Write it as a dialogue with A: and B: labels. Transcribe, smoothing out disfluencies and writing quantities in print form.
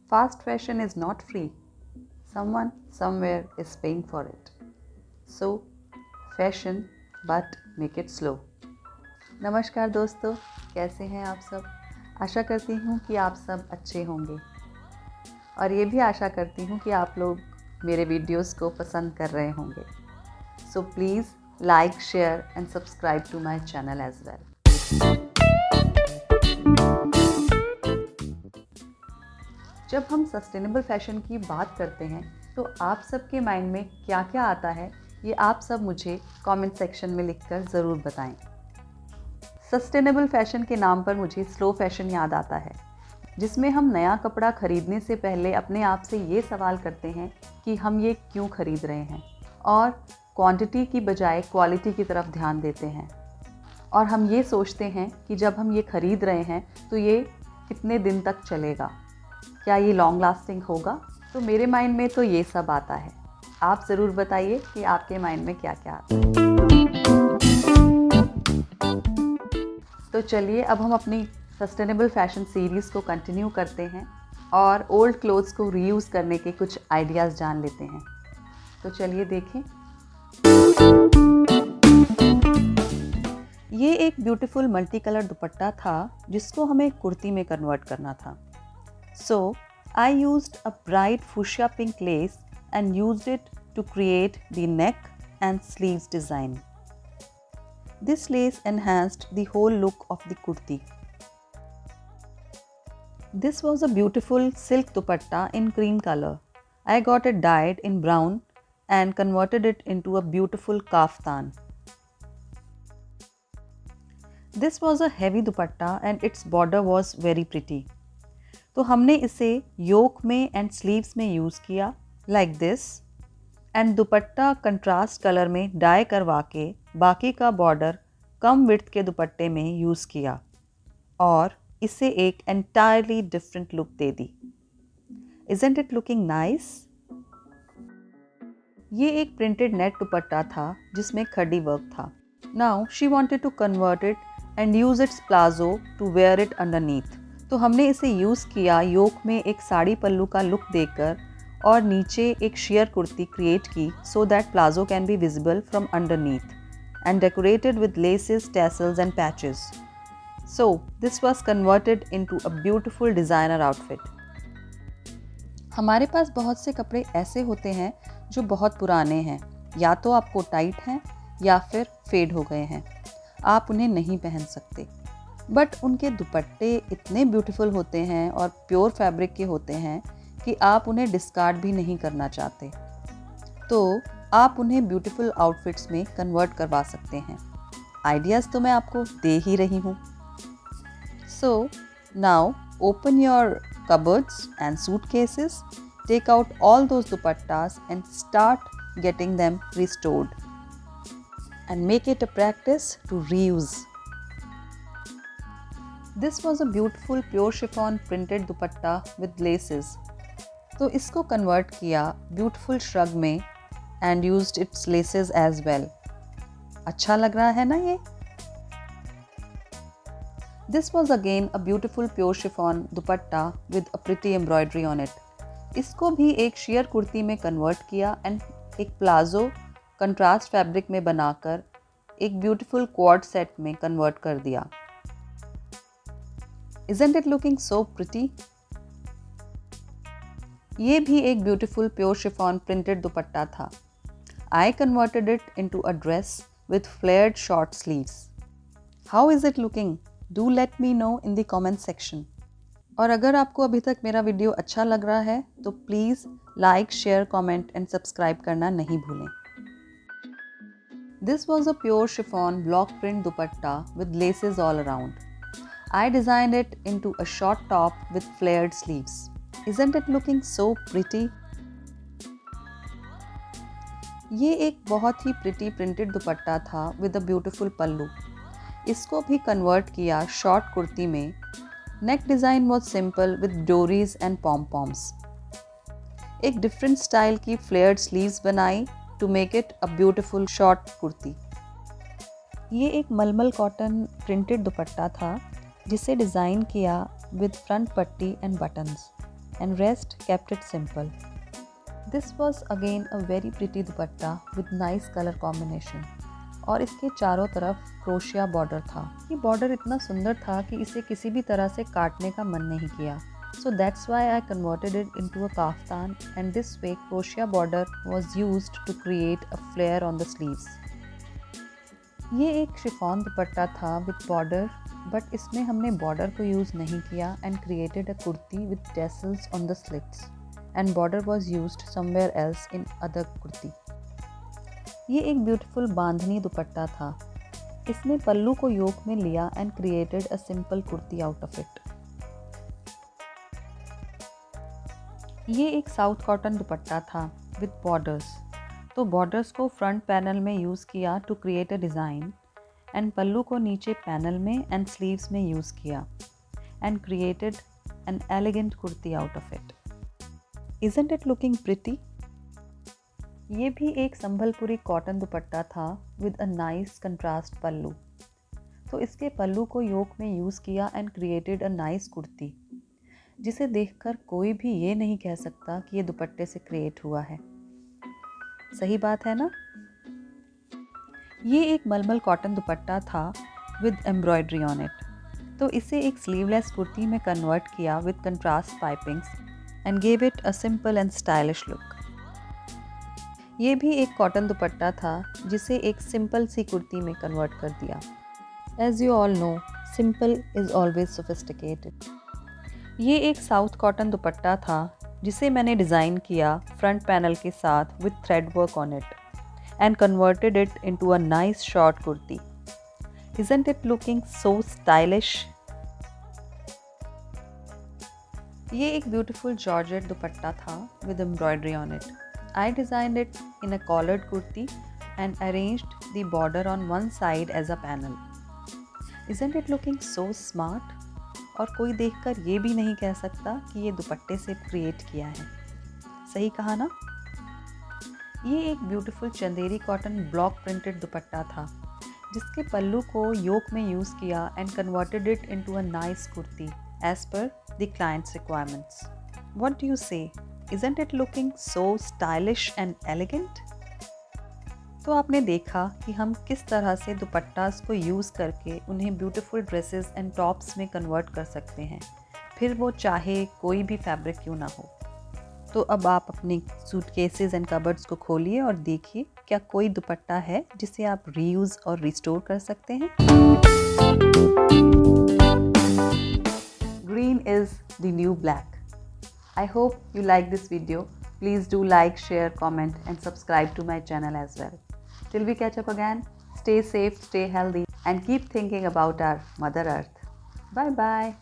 A: Fast fashion is not free. Someone somewhere is paying for it. So, fashion but make it slow. नमस्कार दोस्तों, कैसे हैं आप सब? आशा करती हूँ कि आप सब अच्छे होंगे और ये भी आशा करती हूँ कि आप लोग मेरे वीडियोस को पसंद कर रहे होंगे. So please like, share and subscribe to my channel as well. जब हम सस्टेनेबल फैशन की बात करते हैं तो आप सबके माइंड में क्या क्या आता है, ये आप सब मुझे कमेंट सेक्शन में लिखकर ज़रूर बताएं. सस्टेनेबल फैशन के नाम पर मुझे स्लो फैशन याद आता है, जिसमें हम नया कपड़ा खरीदने से पहले अपने आप से ये सवाल करते हैं कि हम ये क्यों खरीद रहे हैं, और क्वांटिटी की बजाय क्वालिटी की तरफ ध्यान देते हैं. और हम ये सोचते हैं कि जब हम ये खरीद रहे हैं तो ये कितने दिन तक चलेगा, क्या ये लॉन्ग लास्टिंग होगा. तो मेरे माइंड में तो ये सब आता है. आप ज़रूर बताइए कि आपके माइंड में क्या क्या आता है. तो चलिए अब हम अपनी सस्टेनेबल फैशन सीरीज़ को कंटिन्यू करते हैं और ओल्ड क्लोथ्स को रीयूज़ करने के कुछ आइडियाज़ जान लेते हैं. तो चलिए देखें. ये एक ब्यूटीफुल मल्टी कलर दुपट्टा था जिसको हमें कुर्ती में कन्वर्ट करना था. So, I used a bright fuchsia pink lace and used it to create the neck and sleeves design. This lace enhanced the whole look of the kurti. This was a beautiful silk dupatta in cream color. I got it dyed in brown and converted it into a beautiful kaftan. This was a heavy dupatta and its border was very pretty. तो हमने इसे योक में and sleeves में use किया like this, and dupatta contrast colour में die करवा के बाकी का बॉर्डर कम विड्थ के दुपट्टे में यूज़ किया और इसे एक एंटायरली डिफरेंट लुक दे दी. Isn't it looking nice? ये एक प्रिंटेड नेट दुपट्टा था जिसमें खड्डी वर्क था. Now she wanted to convert it and use its palazzo to wear it underneath. तो हमने इसे यूज़ किया योक में एक साड़ी पल्लू का लुक देकर और नीचे एक शेयर कुर्ती क्रिएट की so that palazzo can be visible from underneath and decorated with laces, tassels and patches. So this was converted into a beautiful designer outfit. हमारे पास बहुत से कपड़े ऐसे होते हैं जो बहुत पुराने हैं, या तो आपको टाइट हैं या फिर फेड हो गए हैं, आप उन्हें नहीं पहन सकते. बट उनके दुपट्टे इतने ब्यूटीफुल होते हैं और प्योर फैब्रिक के होते हैं कि आप उन्हें डिस्कार्ड भी नहीं करना चाहते, तो आप उन्हें ब्यूटीफुल आउटफिट्स में कन्वर्ट करवा सकते हैं. आइडियाज़ तो मैं आपको दे ही रही हूँ. So now open your cupboards and suitcases, take out all those dupattas and start getting them restored and make it a practice to reuse. This was a beautiful pure chiffon printed dupatta with laces. तो इसको convert किया beautiful shrug में and used its laces as well. अच्छा लग रहा है ना ये? This was again a beautiful pure chiffon dupatta with a pretty embroidery on it. इसको भी एक शेयर कुर्ती में कन्वर्ट किया एंड एक प्लाजो कंट्रास्ट फैब्रिक में बनाकर एक ब्यूटीफुल क्वाड सेट में कन्वर्ट कर दिया. Isn't it looking so pretty? ये भी एक beautiful pure chiffon printed dupatta था. I converted it into a dress with flared short sleeves. How is it looking? Do let me know in the comment section. और अगर आपको अभी तक मेरा वीडियो अच्छा लग रहा है तो please like, share, comment and subscribe करना नहीं भूलें. This was a pure chiffon block print dupatta with laces all around. I designed it into a short top with flared sleeves. Isn't it looking so pretty? ये एक बहुत ही pretty printed dupatta था with a beautiful पल्लू. इसको भी convert किया short kurti में. नेक design was simple with डोरीज and pom-poms. एक different style की फ्लेयर्ड स्लीव्स बनाई to make it a beautiful short kurti. ये एक मलमल कॉटन प्रिंटेड दुपट्टा था जिसे डिज़ाइन किया विद फ्रंट पट्टी and buttons. and rest kept it simple. This was again a very pretty dupatta with nice color combination. और इसके चारों तरफ क्रोशिया बॉर्डर था। ये बॉर्डर इतना सुंदर था कि इसे किसी भी तरह से काटने का मन नहीं किया। So that's why I converted it into a kaftan, and this way crochet border was used to create a flare on the sleeves. ये एक शिफॉन दुपट्टा था with border, but इसमें हमने border को यूज़ नहीं किया and created a kurti with tassels on the slits, and border was used somewhere else in other kurti. ये एक ब्यूटीफुल बांधनी दुपट्टा था. इसने पल्लू को योक में लिया and created a simple kurti out of it. ये एक साउथ कॉटन दुपट्टा था विद बॉर्डर्स. तो बॉर्डर्स को फ्रंट पैनल में यूज़ किया to create a design, and pallu को नीचे पैनल में एंड स्लीव्स में यूज़ किया and created an elegant kurti out of it. Isn't it looking pretty? ये भी एक संबलपुरी कॉटन दुपट्टा था with a nice contrast pallu. तो इसके पल्लू को योक में यूज़ किया and created a nice kurti, जिसे देखकर कोई भी ये नहीं कह सकता कि ये दुपट्टे से क्रिएट हुआ है. सही बात है ना? ये एक मलमल कॉटन दुपट्टा था विद एम्ब्रॉयडरी ऑन इट. तो इसे एक स्लीवलेस कुर्ती में कन्वर्ट किया with contrast pipings and gave it a simple and stylish look. ये भी एक कॉटन दुपट्टा था जिसे एक सिंपल सी कुर्ती में कन्वर्ट कर दिया. As you all know, simple is always sophisticated. ये एक साउथ कॉटन दुपट्टा था जिसे मैंने डिज़ाइन किया फ्रंट पैनल के साथ with thread work on it and converted it into a nice short kurti. Isn't it looking so stylish? ये एक ब्यूटीफुल जॉर्जेट दुपट्टा था with embroidery on it. I designed it in a collared kurti and arranged the border on one side as a panel. Isn't it looking so smart? और कोई देखकर ये भी नहीं कह सकता कि ये दुपट्टे से क्रिएट किया है. सही कहा ना? ये एक beautiful Chanderi cotton block printed dupatta था जिसके पल्लू को योक में यूज़ किया and converted it into a nice kurti as per the client's requirements. What do you say? Isn't it looking so stylish and elegant? तो आपने देखा कि हम किस तरह से दुपट्टास को यूज़ करके उन्हें ब्यूटीफुल ड्रेसेस एंड टॉप्स में कन्वर्ट कर सकते हैं, फिर वो चाहे कोई भी फैब्रिक क्यों ना हो. तो अब आप अपने सूटकेसेस एंड कबर्ड्स को खोलिए और देखिए क्या कोई दुपट्टा है जिसे आप रीयूज़ और रिस्टोर कर सकते हैं. Green is the new black. I hope you like this video. Please do like, share, comment and subscribe to my channel as well. Till we catch up again, stay safe, stay healthy and keep thinking about our Mother Earth. Bye bye.